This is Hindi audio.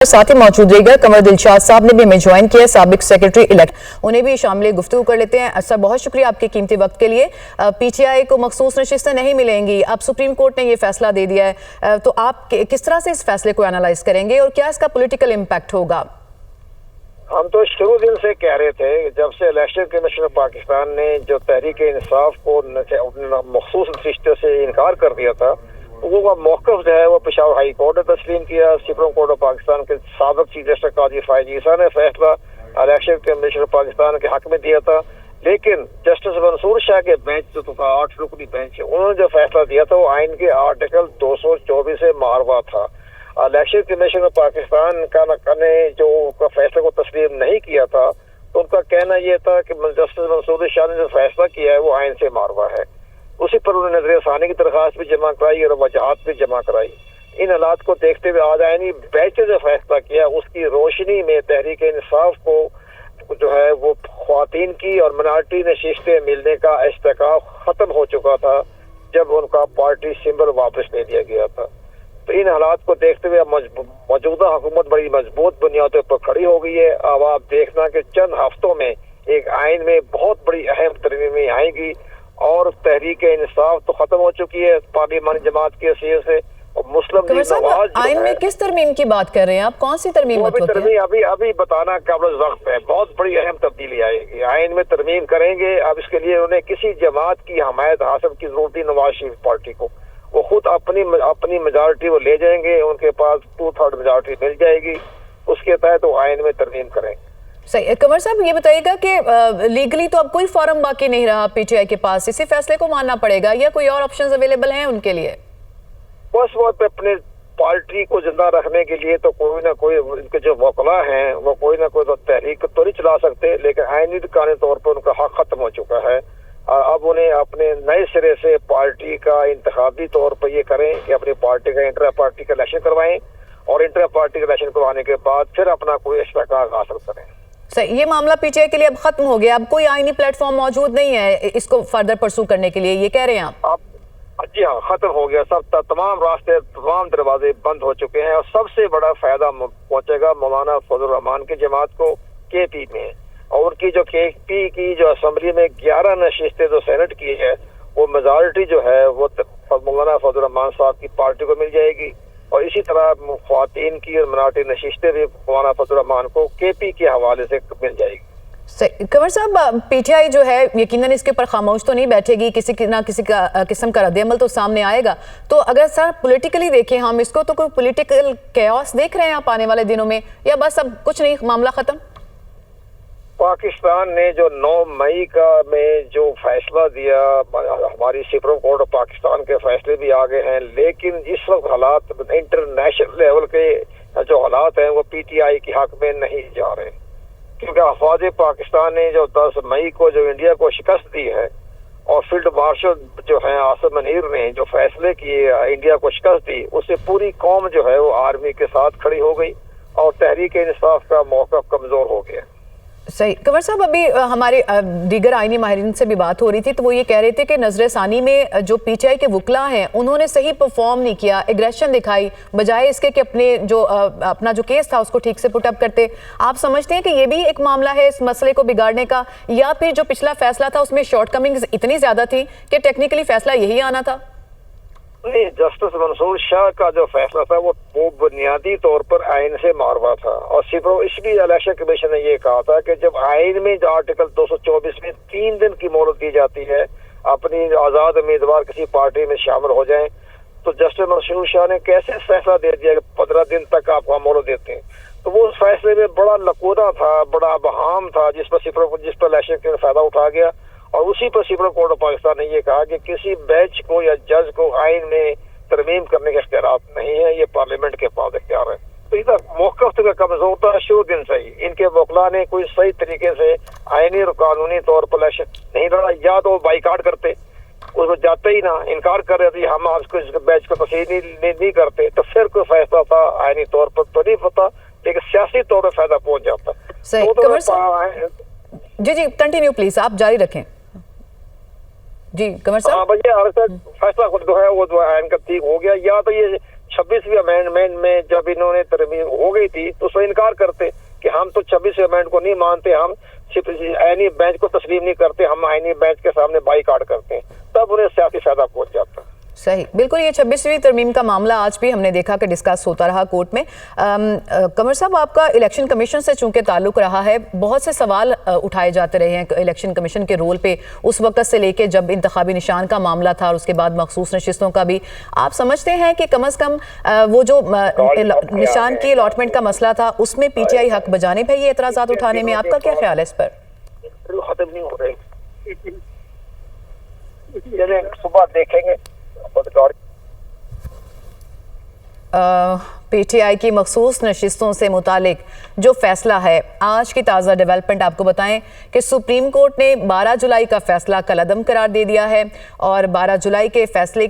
साथ ही मौजूद रहेगा कमर दिलशाद साहब ने भी हमें ज्वाइन किया, साबिक सेक्रेटरी इलेक्ट, उन्हें भी शामिल गुफ्तगू कर लेते हैं। सर बहुत शुक्रिया आपके कीमती वक्त के लिए। पीटीआई को मखसूस नशिस्तें नहीं मिलेंगी, अब सुप्रीम कोर्ट ने ये फैसला दे दिया है, तो आप किस तरह से इस फैसले को एनालाइज करेंगे और क्या इसका पॉलिटिकल इम्पैक्ट होगा? हम तो शुरू दिन से कह रहे थे, जब से इलेक्शन कमीशन ऑफ पाकिस्तान ने जो तहरीक इंसाफ को मखसूस नशिस्तों से इनकार कर दिया था, वो मौक़िफ़ जो है वो पेशावर हाई कोर्ट ने तस्लीम किया। सुप्रीम कोर्ट ऑफ पाकिस्तान के साबिक चीफ जस्टिस काजी फायज ईसा ने फैसला इलेक्शन कमीशन ऑफ पाकिस्तान के हक में दिया था, लेकिन जस्टिस मंसूर शाह के बेंच जो था 8 रुकनी बेंच, उन्होंने जो फैसला दिया था वो आइन के आर्टिकल 224 से मारवा था। इलेक्शन कमीशन ऑफ पाकिस्तान ने जो फैसले को तस्लीम नहीं किया था, तो उनका कहना यह था कि जस्टिस मंसूर शाह ने जो फैसला किया है वो आइन से मारवा है। उसी पर उन्होंने नजर सानी की दरखास्त भी जमा कराई और वजाहत भी जमा कराई। इन हालात को देखते हुए आज आईनी बेंच ने जो फैसला किया उसकी रोशनी में तहरीक इंसाफ को जो है वो ख्वातीन की और मिनारिटी नशिस्तें मिलने का इस्तेकाफ खत्म हो चुका था जब उनका पार्टी सिंबल वापस ले लिया गया था। तो इन हालात को देखते हुए मौजूदा हुकूमत बड़ी मजबूत बुनियादों पर खड़ी हो गई है। अब आप देखना कि चंद हफ्तों में एक आइन में बहुत बड़ी अहम तरमीमें आएंगी और तहरीक इंसाफ तो खत्म हो चुकी है पार्लिमानी जमात के हैसियत से, और मुस्लिम लीग नवाज आइन में किस तरमीम की बात कर रहे हैं आप? कौन सी तरमीम? अभी बताना काबिल वक्त है। बहुत बड़ी अहम तब्दीली आएगी, आइन में तरमीम करेंगे। अब इसके लिए उन्हें किसी जमात की हमायत हासिल की जरूरत ही नवाज शरीफ पार्टी को, वो खुद अपनी मेजॉरिटी वो ले जाएंगे, उनके पास 2/3 मेजॉरिटी मिल जाएगी, उसके तहत वो आइन में तरमीम करेंगे। सही। कंवर साहब ये बताइएगा कि लीगली तो अब कोई फॉर्म बाकी नहीं रहा पीटीआई के पास, इसी फैसले को मानना पड़ेगा या कोई और ऑप्शंस अवेलेबल हैं उनके लिए? बस वो अपने पार्टी को जिंदा रखने के लिए तो कोई ना कोई उनके जो वकला हैं वो कोई ना कोई तो तहरीक तो नहीं चला सकते, लेकिन आईनी कानूनी तौर पर उनका हक खत्म हो चुका है। अब उन्हें अपने नए सिरे से पार्टी का इंतखाबी तौर पर ये करें कि अपनी पार्टी का इंटर पार्टी का इलेक्शन करवाएं और इंटर पार्टी का इलेक्शन करवाने के बाद फिर अपना कोई इस्तेकाल हासिल करें। सही। ये मामला पीटीआई के लिए अब खत्म हो गया, अब कोई आईनी प्लेटफॉर्म मौजूद नहीं है इसको फर्दर परसू करने के लिए, ये कह रहे हैं आप? जी हाँ, खत्म हो गया। सब तमाम रास्ते तमाम दरवाजे बंद हो चुके हैं और सबसे बड़ा फायदा पहुंचेगा मौलाना फजल रहमान की जमात को केपी में, और उनकी जो केपी की जो असेंबली में 11 नशिस्तें जो सेनेट की है वो मेजॉरिटी जो है वो मौलाना फजल रहमान साहब की पार्टी को मिल जाएगी, और इसी तरह ख्वातीन की और मिनारिटी नशिस्तें भी मौलाना फजल रहमान को केपी के हवाले से मिल जाएगी। कंवर साहब, पीटीआई जो है यकीनन इसके ऊपर खामोश तो नहीं बैठेगी, किसी ना किसी का किस्म का रद्द-ए-अमल तो सामने आएगा। तो अगर सर पॉलिटिकली देखें हम इसको, तो कोई पॉलिटिकल कैओस देख रहे हैं आप आने वाले दिनों में, या बस अब कुछ नहीं, मामला खत्म? पाकिस्तान ने जो 9 मई का में जो फैसला दिया, हमारी सुप्रीम कोर्ट ऑफ पाकिस्तान के फैसले भी आ गए हैं, लेकिन इस वक्त हालात इंटरनेशनल लेवल के जो हालात हैं वो पीटीआई के हक में नहीं जा रहे, क्योंकि अफवाज पाकिस्तान ने जो 10 मई को जो इंडिया को शिकस्त दी है और फील्ड मार्शल जो है आसिम मुनीर ने जो फैसले किए इंडिया को शिकस्त दी, उससे पूरी कौम जो है वो आर्मी के साथ खड़ी हो गई और तहरीक इंसाफ का मौक़िफ़ कमजोर हो गया। सही। कंवर साहब, अभी हमारे दीगर आईनी माहिरीन से भी बात हो रही थी, तो वो ये कह रहे थे कि नजर सानी में जो पीटीआई के वकला हैं उन्होंने सही परफॉर्म नहीं किया, एग्रेशन दिखाई, बजाय इसके कि अपना जो केस था उसको ठीक से पुटअप करते। आप समझते हैं कि ये भी एक मामला है इस मसले को बिगाड़ने का, या फिर जो पिछला फैसला था उसमें शॉर्टकमिंग्स इतनी ज्यादा थी कि टेक्निकली फैसला यही आना था? नहीं, जस्टिस मंसूर शाह का जो फैसला था वो बुनियादी तौर पर आइन से मारवा था, और इसलिए इलेक्शन कमीशन ने ये कहा था कि जब आइन में जो आर्टिकल 224 में 3 दिन की मोहलत दी जाती है अपनी आज़ाद उम्मीदवार किसी पार्टी में शामिल हो जाएं, तो जस्टिस मंसूर शाह ने कैसे फैसला दे दिया कि 15 दिन तक आप मोहलत देते हैं? तो वो उस फैसले में बड़ा लकूना था, बड़ा बहाम था, जिस पर इलेक्शन कमीशन फायदा उठा गया, और उसी पर सुप्रीम कोर्ट ऑफ पाकिस्तान ने ये कहा कि किसी बेंच को या जज को आइन में तरमीम करने के इख्तियार नहीं है, ये पार्लियामेंट के पास इख्तियार है। तो इधर मौक़िफ़ का कमजोर था शुरू दिन से ही। इनके वकला ने कोई सही तरीके से आइनी और कानूनी तौर पर इलेक्शन नहीं लड़ा, या तो बाइकाट करते, उसको जाते ही ना, इनकार कर रहे थे हम आपको इस बैच को तस्लीम नहीं करते, तो फिर कोई फैसला था आइनी तौर पर तो नहीं पता, लेकिन सियासी तौर पर फायदा पहुंच जाता। जी कंटिन्यू प्लीज, आप जारी रखें। जी कंवर साहब। भैया फैसला जो है वो आइन का ठीक हो गया, या तो ये 26वीं अमेंडमेंट में जब इन्होंने तरमीम हो गई थी तो उससे इनकार करते कि हम तो 26वीं अमेंडमेंट को नहीं मानते, हम सिर्फ आईनी बेंच को तस्लीम नहीं करते, हम आईनी बेंच के सामने बाइकाट करते हैं, तब उन्हें सियासी फायदा पहुंच जाता है। सही, बिल्कुल। ये 26वीं तरमीम का मामला आज भी हमने देखा कि डिस्कस होता रहा कोर्ट में। कमर साहब, आपका इलेक्शन कमीशन से चूंकि ताल्लुक रहा है, बहुत से सवाल उठाए जाते रहे हैं इलेक्शन कमीशन के रोल पे उस वक्त से लेके जब इंतखाबी निशान का मामला था और उसके बाद मखसूस नशिस्तों का भी। आप समझते हैं कि कम अज़ कम वो जो निशान की अलॉटमेंट का मसला था उसमें पीटीआई हक बजाने पर ये एतराज़ात उठाने में, आपका क्या ख्याल है इस पर? खत्म नहीं हो रही, सुबह देखेंगे। पीटीआई की मखसूस नशिस्तों से मुतालिक जो फैसला है, आज की ताज़ा डेवलपमेंट आपको बताएं कि सुप्रीम कोर्ट ने 12 जुलाई का फैसला कलअदम करार दे दिया है और 12 जुलाई के फैसले